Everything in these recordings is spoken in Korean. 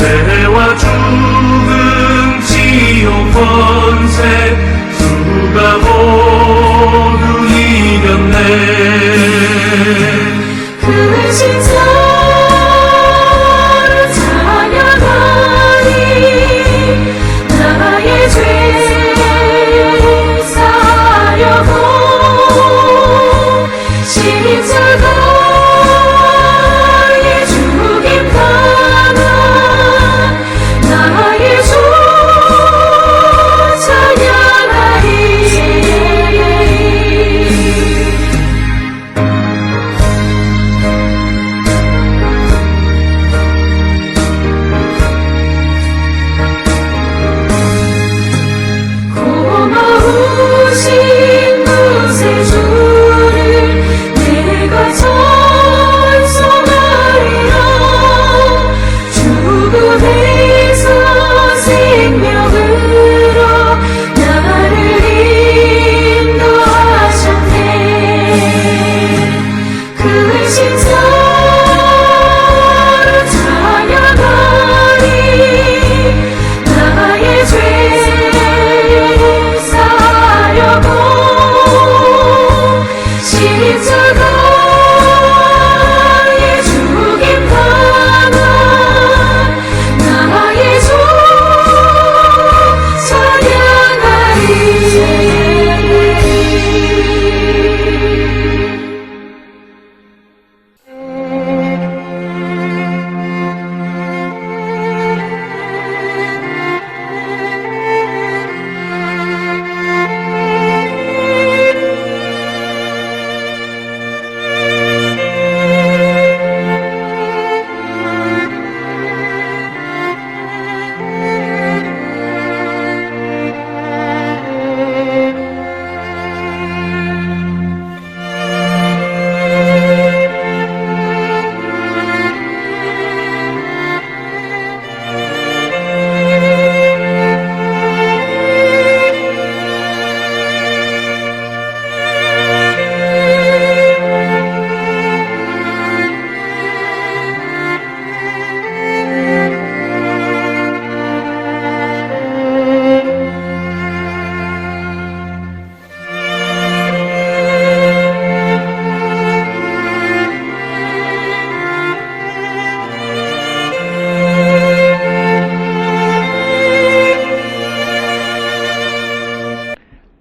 죄와 죽음 지옥 권세 주가 모두 이겼네. 그 십자가를 찬양하리. 나의 죄 사려고 십자가의 죽임 당한 나의 주 찬양하리. 고마우신 구세주를 내가 찬송하리라. 죽음에서 생명으로 나를 인도하셨네. 그 십자가를 찬양하리. 나의 죄 사려고 십자가의 죽임 당한 나의 주 찬양하리.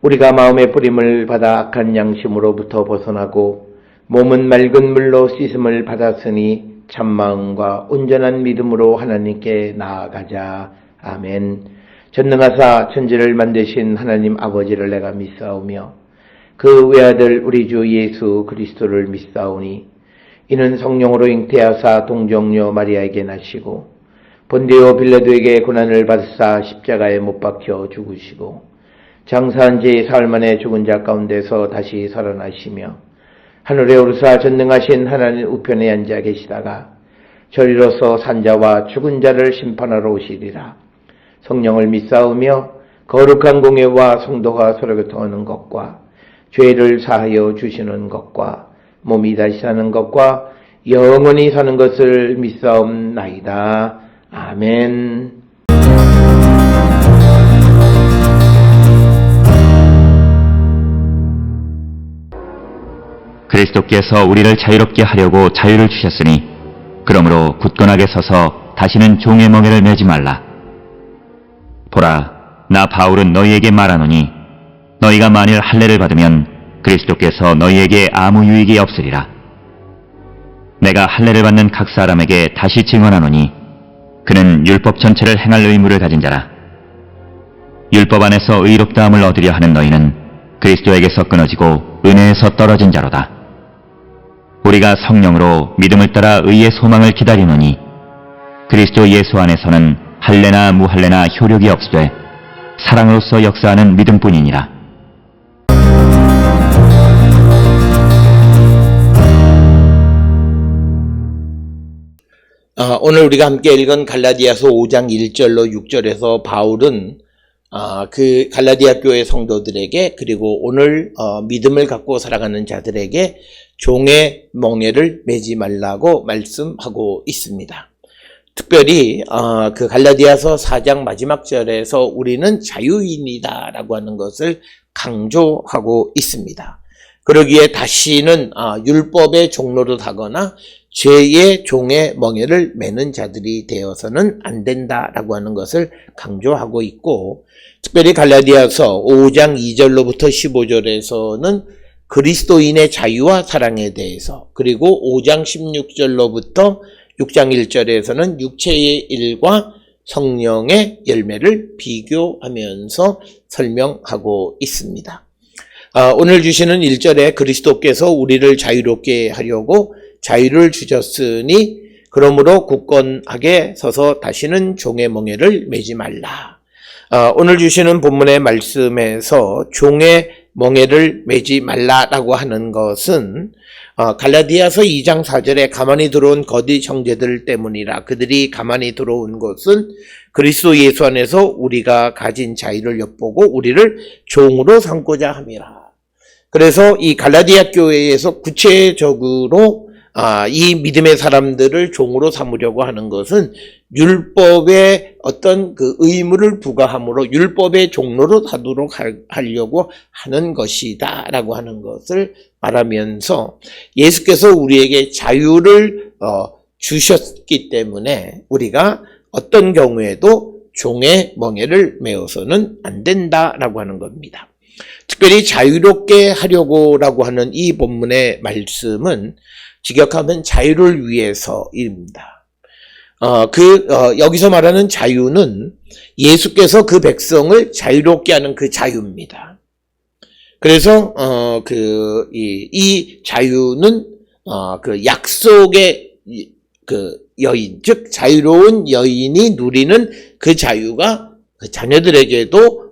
우리가 마음의 뿌림을 받아 악한 양심으로부터 벗어나고 몸은 맑은 물로 씻음을 받았으니 참마음과 온전한 믿음으로 하나님께 나아가자. 아멘. 전능하사 천지를 만드신 하나님 아버지를 내가 믿사오며 그 외아들 우리 주 예수 그리스도를 믿사오니 이는 성령으로 잉태하사 동정녀 마리아에게 나시고 본디오 빌라도에게 고난을 받으사 십자가에 못 박혀 죽으시고 장사한 지 사흘 만에 죽은 자 가운데서 다시 살아나시며 하늘에 오르사 전능하신 하나님 우편에 앉아 계시다가 저리로서 산자와 죽은 자를 심판하러 오시리라. 성령을 믿사오며 거룩한 공예와 성도가 서로 교통하는 것과 죄를 사하여 주시는 것과 몸이 다시 사는 것과 영원히 사는 것을 믿사옵나이다. 아멘. 그리스도께서 우리를 자유롭게 하려고 자유를 주셨으니 그러므로 굳건하게 서서 다시는 종의 멍에를 매지 말라. 보라, 나 바울은 너희에게 말하노니 너희가 만일 할례를 받으면 그리스도께서 너희에게 아무 유익이 없으리라. 내가 할례를 받는 각 사람에게 다시 증언하노니 그는 율법 전체를 행할 의무를 가진 자라. 율법 안에서 의롭다함을 얻으려 하는 너희는 그리스도에게서 끊어지고 은혜에서 떨어진 자로다. 우리가 성령으로 믿음을 따라 의의 소망을 기다리노니 그리스도 예수 안에서는 할례나 무할례나 효력이 없으되 사랑으로서 역사하는 믿음뿐이니라. 오늘 우리가 함께 읽은 갈라디아서 5장 1절로 6절에서 바울은 그 갈라디아 교회 성도들에게 그리고 오늘 믿음을 갖고 살아가는 자들에게 종의 멍에를 매지 말라고 말씀하고 있습니다. 특별히 그 갈라디아서 4장 마지막 절에서 우리는 자유인이다 라고 하는 것을 강조하고 있습니다. 그러기에 다시는 율법의 종로로 하거나 죄의 종의 멍에를 매는 자들이 되어서는 안 된다라고 하는 것을 강조하고 있고, 특별히 갈라디아서 5장 2절로부터 15절에서는 그리스도인의 자유와 사랑에 대해서, 그리고 5장 16절로부터 6장 1절에서는 육체의 일과 성령의 열매를 비교하면서 설명하고 있습니다. 오늘 주시는 1절에 그리스도께서 우리를 자유롭게 하려고 자유를 주셨으니 그러므로 굳건하게 서서 다시는 종의 멍에를 매지 말라. 오늘 주시는 본문의 말씀에서 종의 멍에를 매지 말라라고 하는 것은 갈라디아서 2장 4절에 가만히 들어온 거짓 형제들 때문이라. 그들이 가만히 들어온 것은 그리스도 예수 안에서 우리가 가진 자유를 엿보고 우리를 종으로 삼고자 함이라. 그래서 이 갈라디아 교회에서 구체적으로 이 믿음의 사람들을 종으로 삼으려고 하는 것은 율법의 어떤 그 의무를 부과함으로 율법의 종로로 사도록 하려고 하는 것이다 라고 하는 것을 말하면서, 예수께서 우리에게 자유를 주셨기 때문에 우리가 어떤 경우에도 종의 멍에를 메어서는 안 된다라고 하는 겁니다. 특별히 자유롭게 하려고라고 하는 이 본문의 말씀은 직역하면 자유를 위해서입니다. 여기서 말하는 자유는 예수께서 그 백성을 자유롭게 하는 그 자유입니다. 그래서 이 자유는 그 약속의 그 여인, 즉 자유로운 여인이 누리는 그 자유가 그 자녀들에게도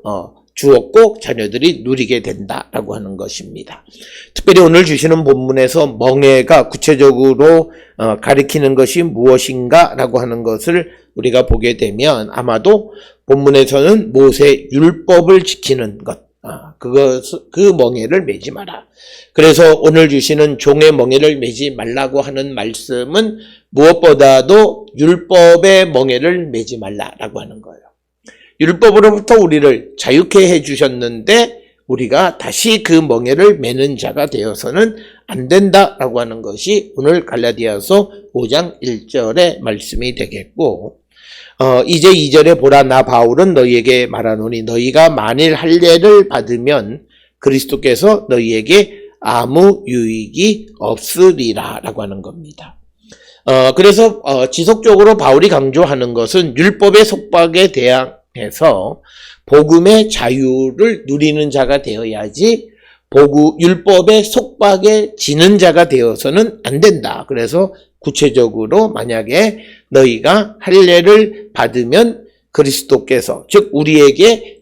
주었고 자녀들이 누리게 된다라고 하는 것입니다. 특별히 오늘 주시는 본문에서 멍에가 구체적으로 가리키는 것이 무엇인가라고 하는 것을 우리가 보게 되면, 아마도 본문에서는 모세 율법을 지키는 것, 그 멍에를 매지 마라. 그래서 오늘 주시는 종의 멍에를 매지 말라고 하는 말씀은 무엇보다도 율법의 멍에를 매지 말라라고 하는 거예요. 율법으로부터 우리를 자유케 해주셨는데 우리가 다시 그 멍에를 매는 자가 되어서는 안 된다라고 하는 것이 오늘 갈라디아서 5장 1절의 말씀이 되겠고, 이제 2절에 보라, 나 바울은 너희에게 말하노니 너희가 만일 할례를 받으면 그리스도께서 너희에게 아무 유익이 없으리라 라고 하는 겁니다. 그래서 지속적으로 바울이 강조하는 것은 율법의 속박에 대항해서 복음의 자유를 누리는 자가 되어야지 율법의 속박에 지는 자가 되어서는 안 된다. 그래서 구체적으로 만약에 너희가 할례를 받으면 그리스도께서, 즉 우리에게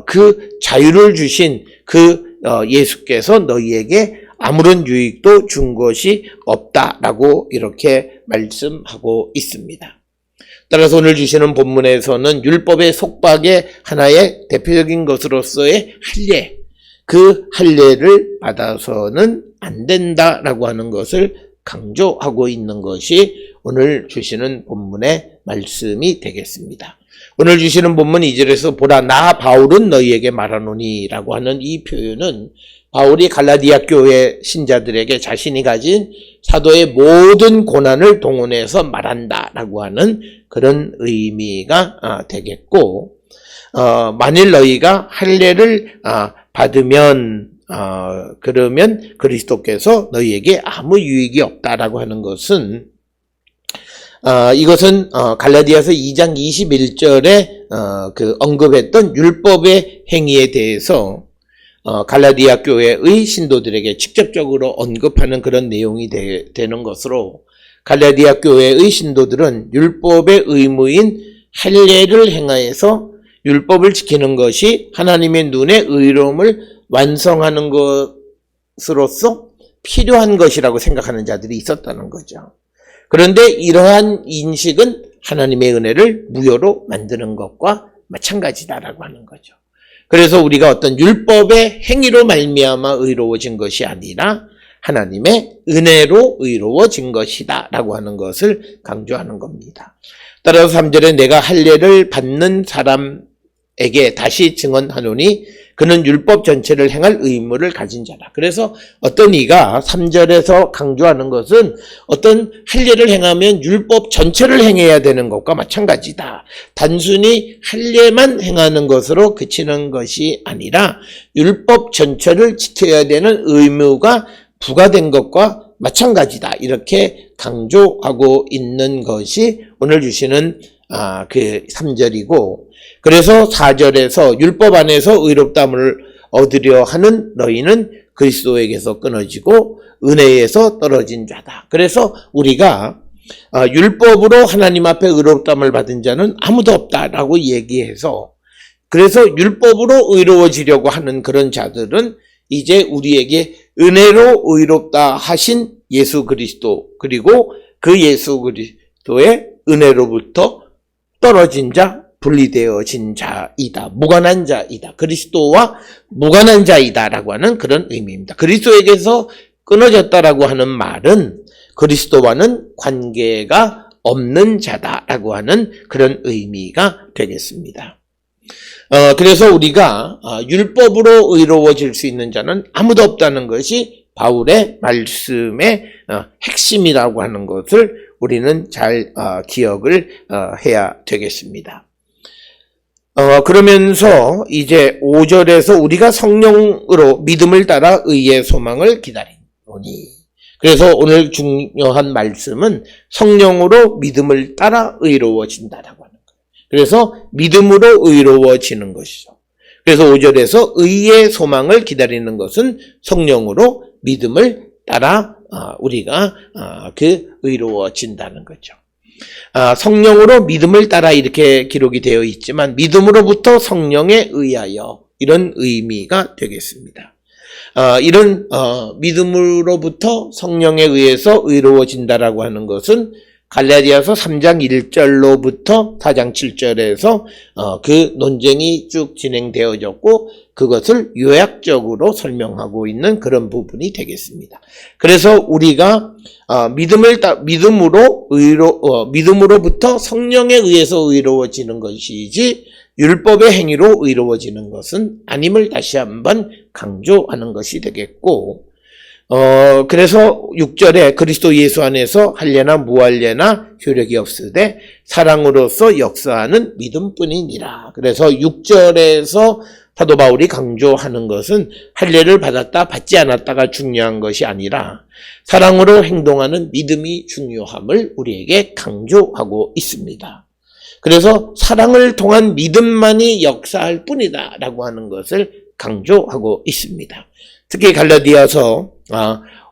그 자유를 주신 그 예수께서 너희에게 아무런 유익도 준 것이 없다라고 이렇게 말씀하고 있습니다. 따라서 오늘 주시는 본문에서는 율법의 속박의 하나의 대표적인 것으로서의 할례, 그 할례를 받아서는 안 된다라고 하는 것을 강조하고 있는 것이 오늘 주시는 본문의 말씀이 되겠습니다. 오늘 주시는 본문 2절에서 보라, 나 바울은 너희에게 말하노니 라고 하는 이 표현은 바울이 갈라디아 교회 신자들에게 자신이 가진 사도의 모든 고난을 동원해서 말한다라고 하는 그런 의미가 되겠고, 만일 너희가 할례를 받으면 그러면 그리스도께서 너희에게 아무 유익이 없다라고 하는 것은, 이것은 갈라디아서 2장 21절에 그 언급했던 율법의 행위에 대해서 갈라디아 교회의 신도들에게 직접적으로 언급하는 그런 내용이 되는 것으로, 갈라디아 교회의 신도들은 율법의 의무인 할례를 행하여서 율법을 지키는 것이 하나님의 눈에 의로움을 완성하는 것으로서 필요한 것이라고 생각하는 자들이 있었다는 거죠. 그런데 이러한 인식은 하나님의 은혜를 무효로 만드는 것과 마찬가지다라고 하는 거죠. 그래서 우리가 어떤 율법의 행위로 말미암아 의로워진 것이 아니라 하나님의 은혜로 의로워진 것이다 라고 하는 것을 강조하는 겁니다. 따라서 3절에 내가 할례를 받는 사람에게 다시 증언하노니 그는 율법 전체를 행할 의무를 가진 자다. 그래서 어떤 이가 3절에서 강조하는 것은 어떤 할례를 행하면 율법 전체를 행해야 되는 것과 마찬가지다. 단순히 할례만 행하는 것으로 그치는 것이 아니라 율법 전체를 지켜야 되는 의무가 부과된 것과 마찬가지다. 이렇게 강조하고 있는 것이 오늘 주시는 그 3절이고, 그래서 4절에서 율법 안에서 의롭다함을 얻으려 하는 너희는 그리스도에게서 끊어지고 은혜에서 떨어진 자다. 그래서 우리가 율법으로 하나님 앞에 의롭다함을 받은 자는 아무도 없다라고 얘기해서, 그래서 율법으로 의로워지려고 하는 그런 자들은 이제 우리에게 은혜로 의롭다 하신 예수 그리스도, 그리고 그 예수 그리스도의 은혜로부터 떨어진 자, 분리되어진 자이다. 무관한 자이다. 그리스도와 무관한 자이다라고 하는 그런 의미입니다. 그리스도에게서 끊어졌다라고 하는 말은 그리스도와는 관계가 없는 자다라고 하는 그런 의미가 되겠습니다. 그래서 우리가 율법으로 의로워질 수 있는 자는 아무도 없다는 것이 바울의 말씀의 핵심이라고 하는 것을 우리는 잘 기억을 해야 되겠습니다. 그러면서 이제 5절에서 우리가 성령으로 믿음을 따라 의의 소망을 기다리노니, 그래서 오늘 중요한 말씀은 성령으로 믿음을 따라 의로워진다라고 하는 거예요. 그래서 믿음으로 의로워지는 것이죠. 그래서 5절에서 의의 소망을 기다리는 것은 성령으로 믿음을 따라 우리가 의로워진다는 거죠. 성령으로 믿음을 따라 이렇게 기록이 되어 있지만 믿음으로부터 성령에 의하여, 이런 의미가 되겠습니다. 이런 믿음으로부터 성령에 의해서 의로워진다라고 하는 것은 갈라디아서 3장 1절로부터 4장 7절에서 그 논쟁이 쭉 진행되어졌고 그것을 요약적으로 설명하고 있는 그런 부분이 되겠습니다. 그래서 우리가 믿음으로부터 성령에 의해서 의로워지는 것이지 율법의 행위로 의로워지는 것은 아님을 다시 한번 강조하는 것이 되겠고, 그래서 6절에 그리스도 예수 안에서 할례나 무할례나 효력이 없으되 사랑으로서 역사하는 믿음뿐이니라. 그래서 6절에서 사도 바울이 강조하는 것은 할례를 받았다 받지 않았다가 중요한 것이 아니라 사랑으로 행동하는 믿음이 중요함을 우리에게 강조하고 있습니다. 그래서 사랑을 통한 믿음만이 역사할 뿐이다 라고 하는 것을 강조하고 있습니다. 특히 갈라디아서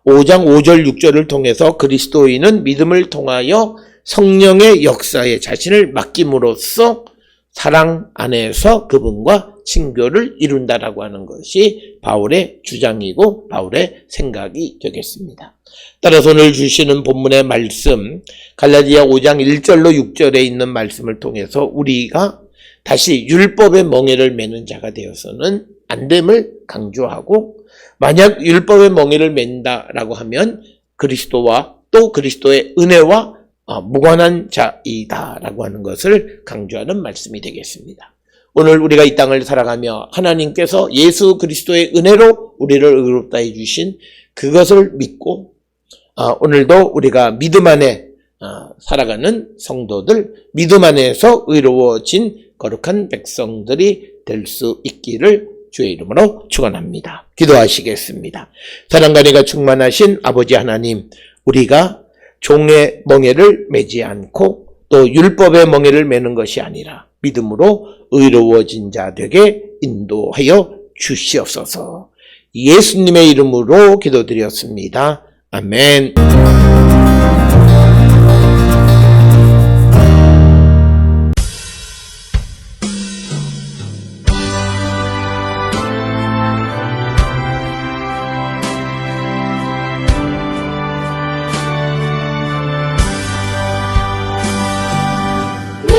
5장 5절 6절을 통해서 그리스도인은 믿음을 통하여 성령의 역사에 자신을 맡김으로써 사랑 안에서 그분과 친교를 이룬다라고 하는 것이 바울의 주장이고 바울의 생각이 되겠습니다. 따라서 오늘 주시는 본문의 말씀, 갈라디아 5장 1절로 6절에 있는 말씀을 통해서 우리가 다시 율법의 멍에를 매는 자가 되어서는 안 됨을 강조하고, 만약 율법의 멍에를 맨다라고 하면 그리스도와 또 그리스도의 은혜와 무관한 자이다라고 하는 것을 강조하는 말씀이 되겠습니다. 오늘 우리가 이 땅을 살아가며 하나님께서 예수 그리스도의 은혜로 우리를 의롭다 해주신 그것을 믿고 오늘도 우리가 믿음 안에 살아가는 성도들, 믿음 안에서 의로워진 거룩한 백성들이 될 수 있기를 주의 이름으로 축원합니다. 기도하시겠습니다. 사랑과 은혜가 충만하신 아버지 하나님, 우리가 종의 멍에를 매지 않고 또 율법의 멍에를 매는 것이 아니라 믿음으로 의로워진 자 되게 인도하여 주시옵소서. 예수님의 이름으로 기도드렸습니다. 아멘. 내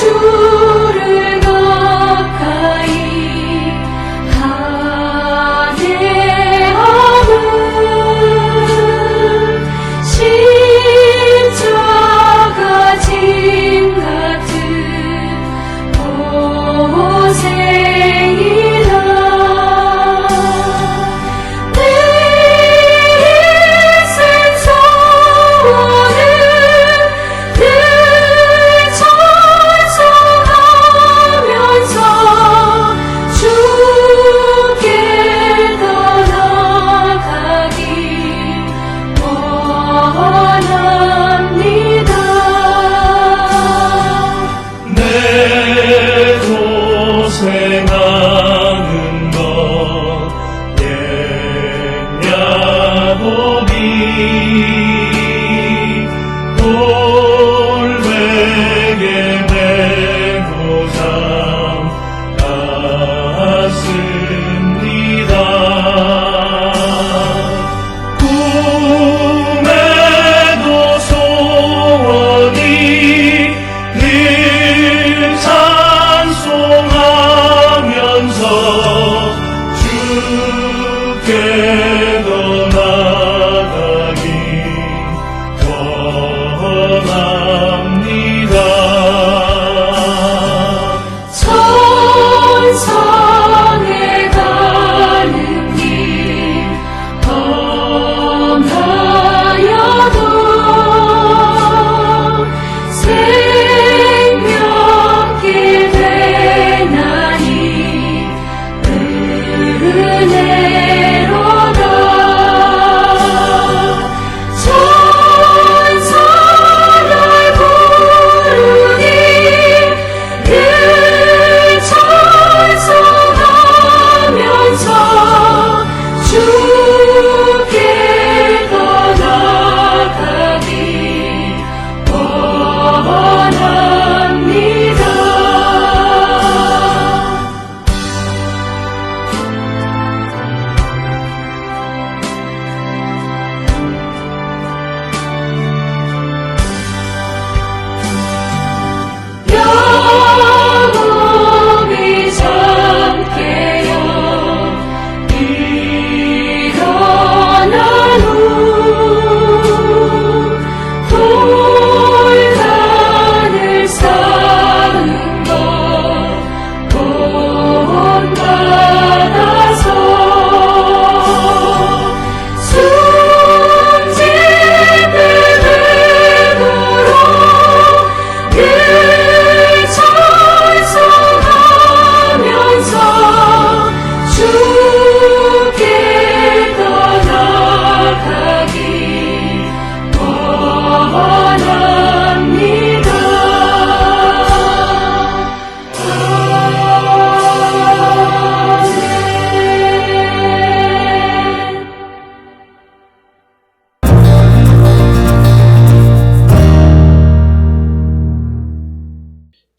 주를 가까이 하게 하는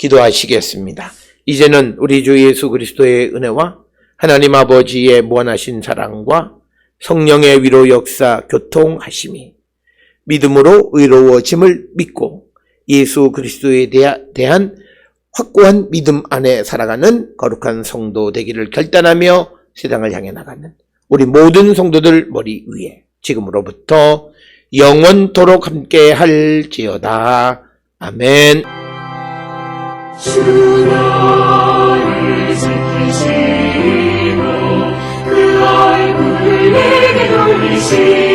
기도하시겠습니다. 이제는 우리 주 예수 그리스도의 은혜와 하나님 아버지의 무한하신 사랑과 성령의 위로 역사 교통하심이 믿음으로 의로워짐을 믿고 예수 그리스도에 대한 확고한 믿음 안에 살아가는 거룩한 성도 되기를 결단하며 세상을 향해 나가는 우리 모든 성도들 머리 위에 지금으로부터 영원토록 함께 할지어다. 아멘. 주 너를 지키시고 그 얼굴을 내게 돌리시고